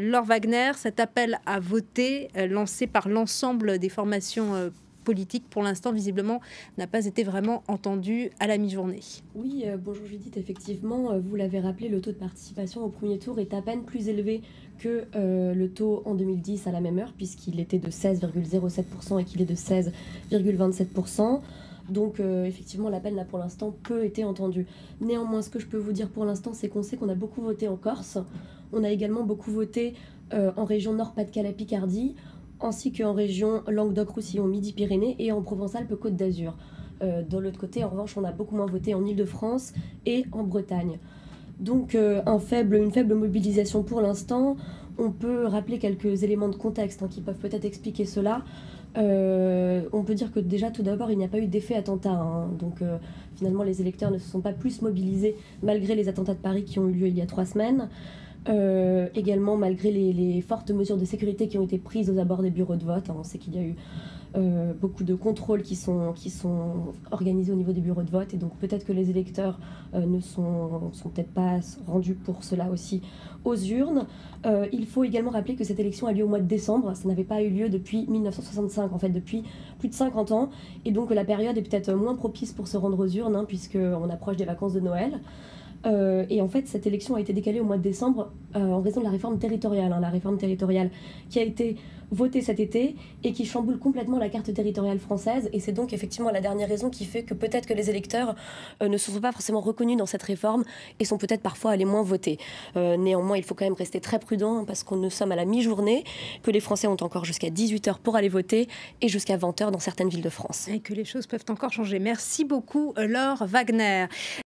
Laure Wagner, cet appel à voter lancé par l'ensemble des formations politiques, pour l'instant, visiblement, n'a pas été vraiment entendu à la mi-journée. Oui, bonjour Judith, effectivement, vous l'avez rappelé, le taux de participation au premier tour est à peine plus élevé que le taux en 2010 à la même heure, puisqu'il était de 16,07% et qu'il est de 16,27%. Donc effectivement, l'appel n'a pour l'instant peu été entendu. Néanmoins, ce que je peux vous dire pour l'instant, c'est qu'on sait qu'on a beaucoup voté en Corse. On a également beaucoup voté en région Nord-Pas-de-Calais-Picardie, ainsi qu'en région Languedoc-Roussillon, Midi-Pyrénées et en Provence-Alpes-Côte d'Azur. De l'autre côté, en revanche, on a beaucoup moins voté en Île-de-France et en Bretagne. Donc une faible mobilisation pour l'instant. On peut rappeler quelques éléments de contexte qui peuvent peut-être expliquer cela. On peut dire que déjà tout d'abord il n'y a pas eu d'effet attentat. Donc finalement les électeurs ne se sont pas plus mobilisés malgré les attentats de Paris qui ont eu lieu il y a 3 semaines. Également malgré les fortes mesures de sécurité qui ont été prises aux abords des bureaux de vote. On sait qu'il y a eu beaucoup de contrôles qui sont organisés au niveau des bureaux de vote, et donc peut-être que les électeurs ne sont peut-être pas rendus pour cela aussi aux urnes. Il faut également rappeler que cette élection a lieu au mois de décembre. Ça n'avait pas eu lieu depuis 1965, en fait depuis plus de 50 ans, et donc la période est peut-être moins propice pour se rendre aux urnes, puisqu'on approche des vacances de Noël. Et en fait, cette élection a été décalée au mois de décembre en raison de la réforme territoriale. La réforme territoriale qui a été votée cet été et qui chamboule complètement la carte territoriale française. Et c'est donc effectivement la dernière raison qui fait que peut-être que les électeurs ne se sont pas forcément reconnus dans cette réforme et sont peut-être parfois allés moins voter. Néanmoins, il faut quand même rester très prudent parce qu'on nous sommes à la mi-journée, que les Français ont encore jusqu'à 18h pour aller voter et jusqu'à 20h dans certaines villes de France. Et que les choses peuvent encore changer. Merci beaucoup, Laure Wagner.